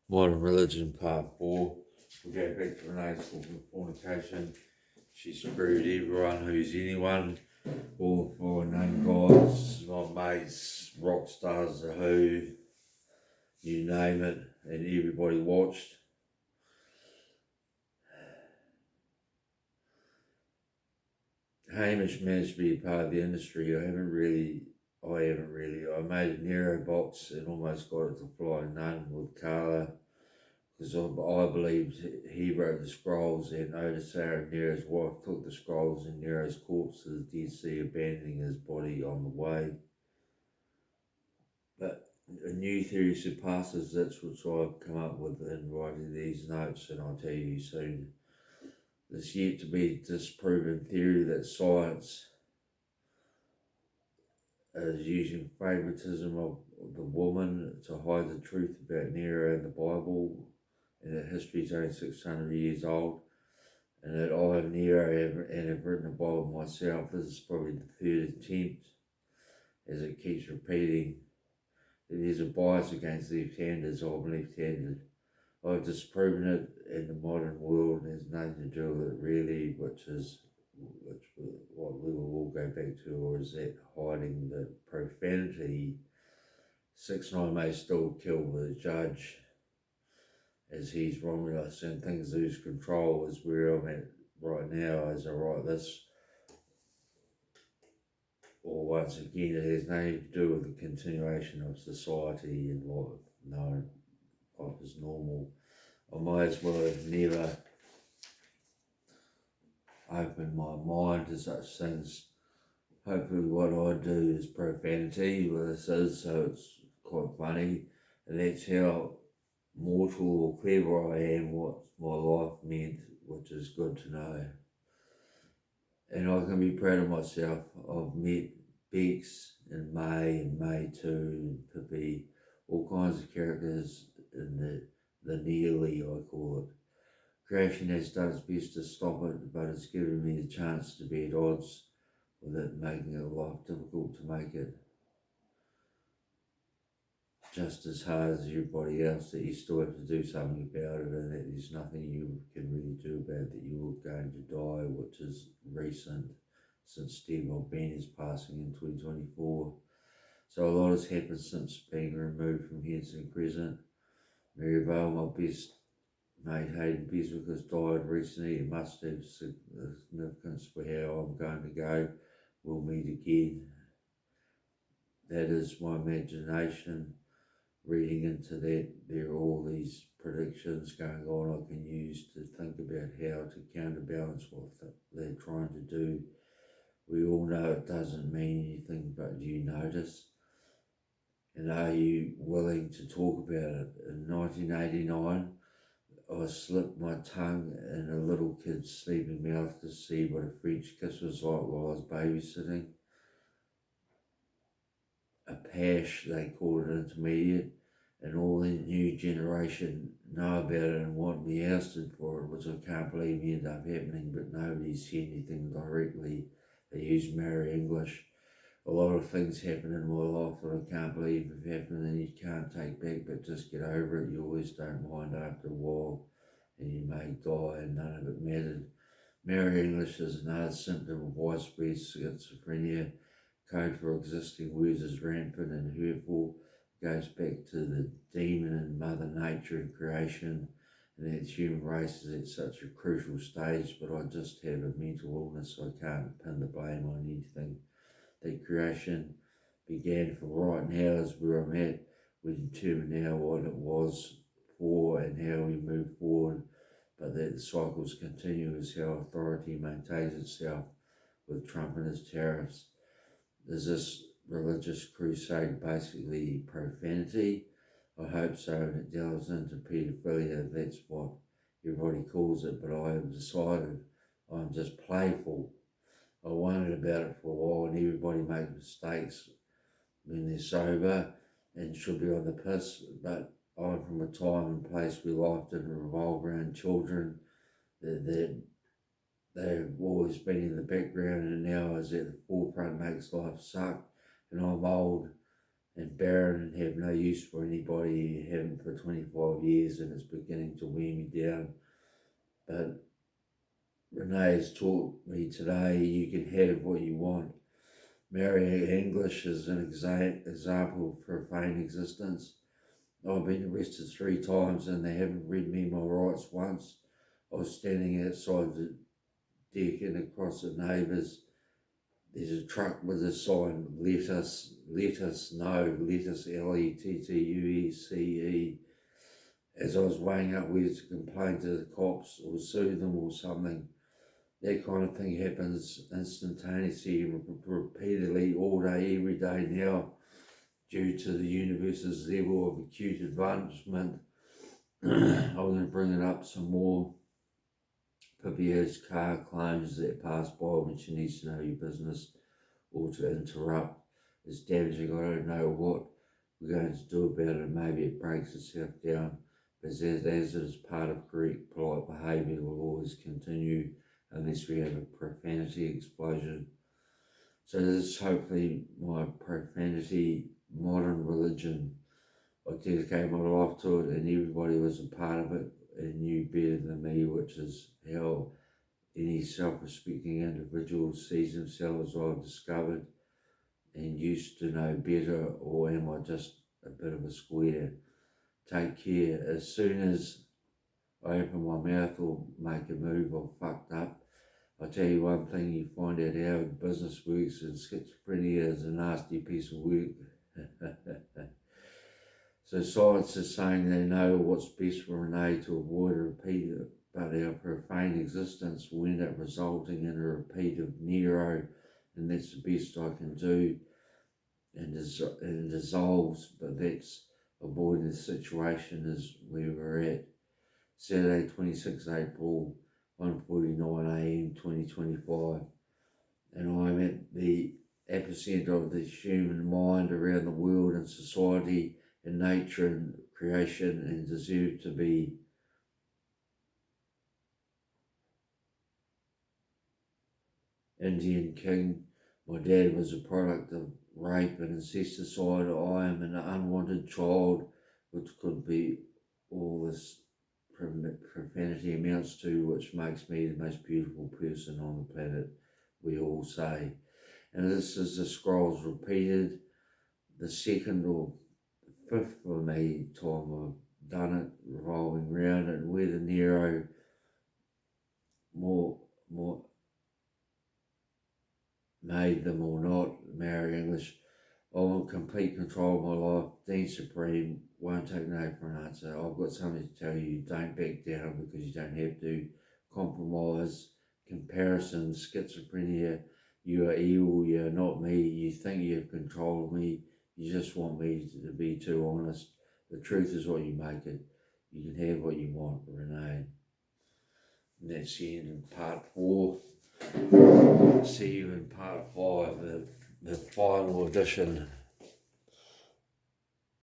Modern Religion Part 4. We'll go back to Renee's fornication. She screwed everyone who's anyone, all for known gods, my mates, rock stars, the Who, you name it, and everybody watched. Hamish managed to be a part of the industry. I haven't really. I made a Nero box and almost got it to fly none with Carla, because I believed he wrote the scrolls, and Odysseus, Nero's wife, took the scrolls and Nero's corpse to the Dead Sea, abandoning his body on the way. But a new theory surpasses this, which I've come up with in writing these notes, and I'll tell you soon. There's yet to be disproven theory that science is using favoritism of the woman to hide the truth about Nero and the Bible, and that history is only 600 years old, and that I have Nero and have written a Bible myself. This is probably the third attempt, as it keeps repeating that there's a bias against left-handers. I'm left-handed. I've disproven it in the modern world, and there's nothing to do with it really, which what we will all go back to, or is that hiding the profanity. 6ix9ine may still kill the judge, as he's Romulus, and things lose control is where I'm at right now as I write this. Or once again, it has nothing to do with the continuation of society and life is normal. I might as well have never opened my mind to such things. Hopefully what I do is profanity, well this is, so it's quite funny, and that's how mortal or clever I am, what my life meant, which is good to know. And I can be proud of myself. I've met Bex and May 2, and Pippi, all kinds of characters in the nearly, I call it. Creation has done its best to stop it, but it's given me the chance to be at odds with it, making it life difficult to make it just as hard as everybody else, that you still have to do something about it, and that there's nothing you can really do about it, that you're going to die, which is recent, since Steve Albini's passing in 2024. So a lot has happened since being removed from Henson Crescent. Maryvale, my best mate Hayden Beswick, has died recently. It must have significance for how I'm going to go. We'll meet again. That is my imagination. Reading into that, there are all these predictions going on I can use to think about how to counterbalance what they're trying to do. We all know it doesn't mean anything, but do you notice? And are you willing to talk about it? In 1989, I slipped my tongue in a little kid's sleeping mouth to see what a French kiss was like while I was babysitting. A PASH, they called it, intermediate, and all the new generation know about it and want me ousted for it, which I can't believe ended up happening, but nobody said anything directly. They use Mary English. A lot of things happen in my life that I can't believe have happened and you can't take back, but just get over it. You always don't mind after a while, and you may die and none of it mattered. Mary English is another symptom of widespread schizophrenia. Code for existing words is rampant and hurtful. Goes back to the demon in Mother Nature and creation, and that human race is at such a crucial stage, but I just have a mental illness, so I can't pin the blame on anything. That creation began from right now is where I'm at. We determine now what it was for and how we move forward, but that the cycles continue is how authority maintains itself with Trump and his tariffs. Is this religious crusade basically profanity? I hope so, and it delves into paedophilia. That's what everybody calls it, but I have decided I'm just playful. I wondered about it for a while, and everybody makes mistakes when they're sober and should be on the piss, but I'm from a time and place where life didn't revolve around children. They've always been in the background, and now is at the forefront makes life suck. And I'm old, and barren and have no use for anybody, haven't for 25 years, and it's beginning to wear me down. But Renee has taught me today you can have what you want. Mary English is an example for a vain existence. I've been arrested 3 times and they haven't read me my rights once. I was standing outside the deck and across the neighbours there's a truck with a sign, let us know, let us LETTUECE. As I was weighing up whether to complain to the cops or sue them or something, that kind of thing happens instantaneously, repeatedly, all day, every day now, due to the universe's level of acute advancement. I'm going to bring it up some more. Pippi has car claims that pass by when she needs to know your business or to interrupt. It's damaging, I don't know what we're going to do about it. Maybe it breaks itself down, but as it is part of correct, polite behaviour, will always continue unless we have a profanity explosion. So this is hopefully my profanity modern religion. I dedicated my life to it and everybody was a part of it and knew better than me, which is how any self-respecting individual sees themselves, I've discovered, and used to know better, or am I just a bit of a square? Take care. As soon as I open my mouth or make a move, I've fucked up. I'll tell you one thing, you find out how business works, and schizophrenia is a nasty piece of work. So science is saying they know what's best for Renee to avoid a repeat, but our profane existence will end up resulting in a repeat of Nero, and that's the best I can do, and dissolves, but that's avoiding the situation is where we're at. Saturday 26 April, 1:49 AM 2025, and I'm at the epicenter of the human mind around the world and society and nature and creation, and deserve to be Indian king. My dad was a product of rape and incesticide. I am an unwanted child, which could be all this profanity amounts to, which makes me the most beautiful person on the planet, we all say. And this is the scrolls repeated, the second or fifth for me time I've done it, revolving round it, and whether Nero more made them or not, Mary English, I want complete control of my life. Dean Supreme won't take no for an answer. I've got something to tell you. Don't back down because you don't have to. Compromise, comparison, schizophrenia. You are evil. You are not me. You think you have control of me. You just want me to be too honest. The truth is what you make it. You can have what you want, Renee. And that's the end of part 4. See you in part 5, the final edition.